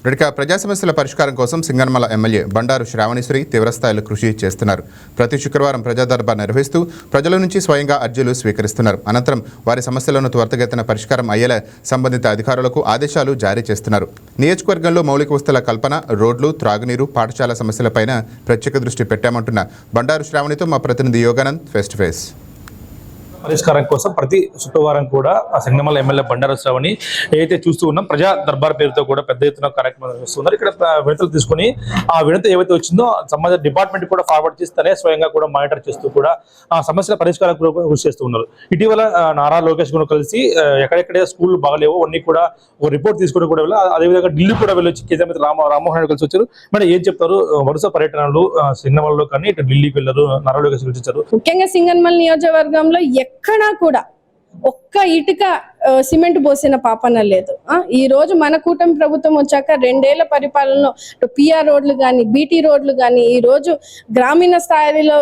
ప్రజా సమస్యల పరిష్కారం కోసం సింగనమల ఎమ్మెల్యే బండారు శ్రావణిశ్రీ తీవ్రస్థాయిలో కృషి చేస్తున్నారు. ప్రతి శుక్రవారం ప్రజా దర్బార్ నిర్వహిస్తూ ప్రజల నుంచి స్వయంగా అర్జీలు స్వీకరిస్తున్నారు. అనంతరం వారి సమస్యలను త్వరితగతిన పరిష్కారం అయ్యేలా సంబంధిత అధికారులకు ఆదేశాలు జారీ చేస్తున్నారు. నియోజకవర్గంలో మౌలిక వసతుల కల్పన, రోడ్లు, త్రాగునీరు, పాఠశాల సమస్యలపైన ప్రత్యేక దృష్టి పెట్టామంటున్న బండారు శ్రావణితో మా ప్రతినిధి యోగానంద్ ఫేస్ టు ఫేస్. పరిష్కారం కోసం ప్రతి శుక్రవారం కూడా సింగనమల ఎమ్మెల్యే బండారు శ్రావణి ఏదైతే చూస్తూ ఉన్నాం ప్రజా దర్బార్ పేరుతో కూడా పెద్ద ఎత్తున కార్యక్రమాలు నిర్వహిస్తున్నారు. ఇక్కడ విడతలు తీసుకుని ఆ విడత ఏవైతే వచ్చిందో సంబంధిత డిపార్ట్మెంట్ కూడా ఫార్వర్డ్ చేస్తేనే స్వయంగా కూడా మానిటర్ చేస్తూ కూడా ఆ సమస్యల పరిష్కారం కృషి చేస్తూ ఉన్నారు. ఇటీవల నారా లోకేష్ కూడా కలిసి ఎక్కడెక్కడే స్కూల్ బాగలేవో అన్ని కూడా ఒక రిపోర్ట్ తీసుకుని కూడా వెళ్ళి అదేవిధంగా ఢిల్లీ కూడా వెళ్ళొచ్చి కేంద్ర మంత్రి రామ్మోహన్ రెడ్డి కలిసి వచ్చారు. మరి ఏం చెప్తారు? వరుస పర్యటనలు సింగనమలలో కానీ ఇటు ఢిల్లీకి వెళ్ళారు, నారా లోకేష్ కలిసి వచ్చారు. ముఖ్యంగా సింగనమల నియోజకవర్గంలో ఎక్కడా కూడా ఒక్క ఇటుక సిమెంట్ పోసిన పాపన లేదు. ఈ రోజు మన కూటమి ప్రభుత్వం వచ్చాక 2 ఏళ్ల పరిపాలనలో పిఆర్ రోడ్లు కానీ, బీటీ రోడ్లు కానీ, ఈ రోజు గ్రామీణ స్థాయిలో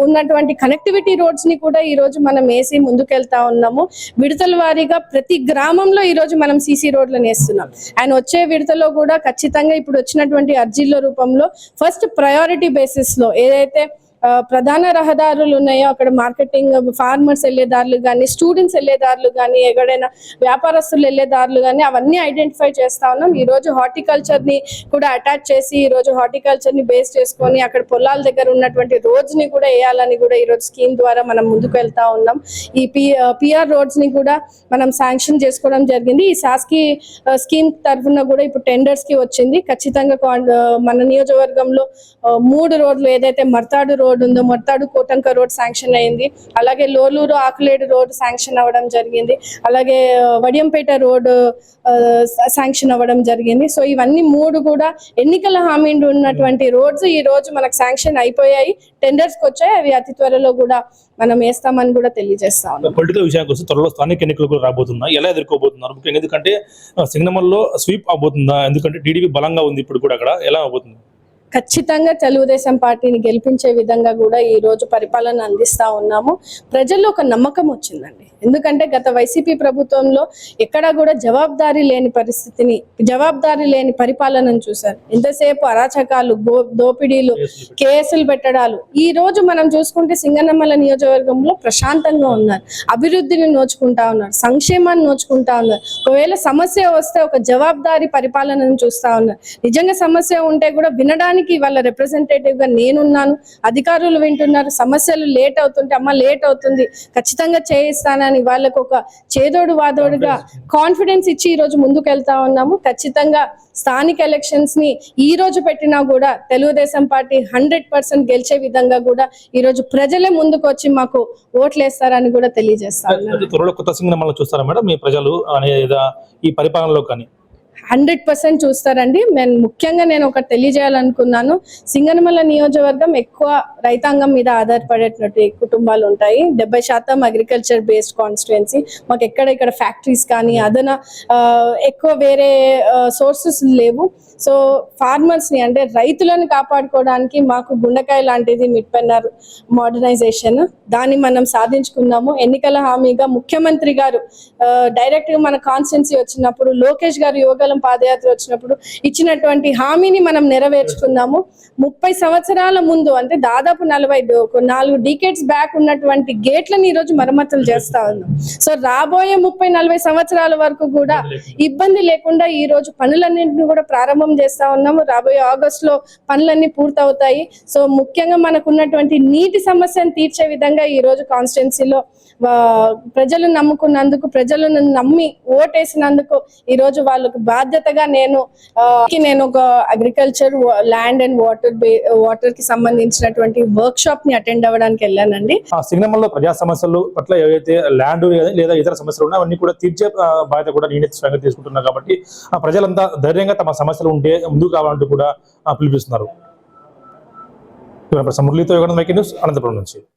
ఉన్నటువంటి కనెక్టివిటీ రోడ్స్ ని కూడా ఈ రోజు మనం వేసి ముందుకెళ్తా ఉన్నాము. విడతల వారీగా ప్రతి గ్రామంలో ఈ రోజు మనం సీసీ రోడ్లను వేస్తున్నాం. అండ్ వచ్చే విడతలో కూడా ఖచ్చితంగా ఇప్పుడు వచ్చినటువంటి అర్జీల రూపంలో ఫస్ట్ ప్రయారిటీ బేసిస్ లో ఏదైతే ప్రధాన రహదారులు ఉన్నాయో అక్కడ మార్కెటింగ్ ఫార్మర్స్ వెళ్లేదారులు కానీ, స్టూడెంట్స్ వెళ్లేదారులు కానీ, ఎక్కడైనా వ్యాపారస్తులు వెళ్లేదారులు కానీ అవన్నీ ఐడెంటిఫై చేస్తా ఉన్నాం. ఈ రోజు హార్టికల్చర్ ని కూడా అటాచ్ చేసి ఈ రోజు హార్టికల్చర్ ని బేస్ చేసుకొని అక్కడ పొలాల దగ్గర ఉన్నటువంటి రోడ్స్ ని కూడా వేయాలని కూడా ఈ రోజు స్కీమ్ ద్వారా మనం ముందుకు వెళ్తా ఉన్నాం. ఈ పిఆర్ రోడ్స్ ని కూడా మనం శాంక్షన్ చేసుకోవడం జరిగింది. ఈ శాస్కీ స్కీమ్ తరఫున కూడా ఇప్పుడు టెండర్స్ కి వచ్చింది. ఖచ్చితంగా మన నియోజకవర్గంలో 3 రోడ్లు ఏదైతే మర్తాడు రోడ్ ఉందో, మర్తాడు కోటంక రోడ్ శాంక్షన్ అయింది. అలాగే లోలూరు ఆకులేడు రోడ్ శాంక్షన్ అవ్వడం జరిగింది. అలాగే వడియంపేట రోడ్ శాంక్షన్ అవ్వడం జరిగింది. సో ఇవన్నీ 3 కూడా ఎన్నికల హామీ ఉన్నటువంటి రోడ్స్ ఈ రోజు మనకు శాంక్షన్ అయిపోయాయి, టెండర్స్ కి వచ్చాయి. అవి అతి త్వరలో కూడా మనం వేస్తామని కూడా తెలియజేస్తా ఉన్నాం. పొలిటికల్ విషయానికి వస్తే త్వరలో స్థానిక ఎన్నికలు కూడా రాబోతున్నాయి. ఎలా ఎదుర్కోబోతున్నారు? ముఖ్యంగా ఎందుకంటే సింగనమలలో స్వీప్ అవబోతుందా? ఎందుకంటే టీడీపీ బలంగా ఉంది ఇప్పుడు కూడా, అక్కడ ఎలా అవబోతుంది? ఖచ్చితంగా తెలుగుదేశం పార్టీని గెలిపించే విధంగా కూడా ఈ రోజు పరిపాలన అందిస్తా ఉన్నాము. ప్రజల్లో ఒక నమ్మకం వచ్చిందండి. ఎందుకంటే గత వైసీపీ ప్రభుత్వంలో ఎక్కడా కూడా జవాబుదారీ లేని పరిస్థితిని, జవాబుదారీ లేని పరిపాలనను చూశారు. ఎంతసేపు అరాచకాలు, దోపిడీలు, కేసులు పెట్టడాలు. ఈ రోజు మనం చూసుకుంటే సింగనమల నియోజకవర్గంలో ప్రశాంతంగా ఉన్నారు, అభివృద్ధిని నోచుకుంటా ఉన్నారు, సంక్షేమాన్ని నోచుకుంటా ఉన్నారు. ఒకవేళ సమస్య వస్తే ఒక జవాబుదారీ పరిపాలనను చూస్తా ఉన్నారు. నిజంగా సమస్య ఉంటే కూడా వినడానికి వాళ్ళ రిప్రజెంటేటివ్ గా నేనున్నాను, అధికారులు వింటున్నారు. సమస్యలు లేట్ అవుతుంటే అమ్మ లేట్ అవుతుంది, ఖచ్చితంగా చేయిస్తానని వాళ్ళకు ఒక చేదోడు వాదోడుగా కాన్ఫిడెన్స్ ఇచ్చి ఈ రోజు ముందుకు వెళ్తా ఉన్నాము. ఖచ్చితంగా స్థానిక ఎలక్షన్స్ ని ఈ రోజు పెట్టినా కూడా తెలుగుదేశం పార్టీ 100% గెలిచే విధంగా కూడా ఈ రోజు ప్రజలే ముందుకు వచ్చి మాకు ఓట్లేస్తారని కూడా తెలియజేస్తారు. త్వరలో కొత్త సింగనమల చూస్తారా మేడం మీ ప్రజలు ఈ పరిపాలనలో? కానీ 100% చూస్తారండి. ముఖ్యంగా నేను ఒకటి తెలియజేయాలనుకున్నాను. సింగనమల నియోజకవర్గం ఎక్కువ రైతాంగం మీద ఆధారపడేటువంటి కుటుంబాలు ఉంటాయి. 70% అగ్రికల్చర్ బేస్డ్ కాన్స్టిట్యుయెన్సీ. మాకు ఇక్కడ ఫ్యాక్టరీస్ కానీ ఎక్కువ వేరే సోర్సెస్ లేవు. సో ఫార్మర్స్ ని అంటే రైతులను కాపాడుకోవడానికి మాకు గుండెకాయ లాంటిది మిడ్పెన్నర్ మోడర్నైజేషన్, దాన్ని మనం సాధించుకున్నాము. ఎన్నికల హామీగా ముఖ్యమంత్రి గారు డైరెక్ట్ గా మన కాన్స్టిట్యుయెన్సీ వచ్చినప్పుడు, లోకేష్ గారు యువగలం పాదయాత్ర వచ్చినప్పుడు ఇచ్చినటువంటి హామీని మనం నెరవేర్చుకున్నాము. 30 సంవత్సరాల ముందు అంటే దాదాపు 4 డికేట్స్ బ్యాక్ ఉన్నటువంటి గేట్లను ఈ రోజు మరమ్మతులు చేస్తా ఉన్నాం. సో రాబోయే 30-40 సంవత్సరాల వరకు కూడా ఇబ్బంది లేకుండా ఈ రోజు పనులన్నింటినీ కూడా ప్రారంభం చేస్తా ఉన్నాము. రాబోయే ఆగస్టు లో పనులన్నీ పూర్తవుతాయి. సో ముఖ్యంగా మనకు ఉన్నటువంటి నీటి సమస్యను తీర్చే విధంగా ఈ రోజు కాన్స్టిట్యుయెన్సీలో ప్రజలు నమ్ముకున్నందుకు, ప్రజలను నమ్మి ఓటేసినందుకు ఈ రోజు వాళ్ళకు బాధ్యతగా నేను ఒక అగ్రికల్చర్, ల్యాండ్ అండ్ వాటర్ కి సంబంధించినటువంటి వర్క్ షాప్ ని అటెండ్ అవ్వడానికి వెళ్ళానండి. సింగనమలలో ప్రజా సమస్యలు పట్ల ఏవైతే ల్యాండ్ లేదా ఇతర సమస్యలు ఉన్నాయో అవన్నీ కూడా తీర్చే బాధ్యత కూడా నేనే స్వయంగా తీసుకుంటున్నా. కాబట్టి ప్రజలంతా ధైర్యంగా తమ సమస్యలు ఉంటే ముందుకు కావాలంటూ కూడా పిలిపిస్తున్నారు. మురళీతో యోగానంద్, మైకి న్యూస్, అనంతపురం నుంచి.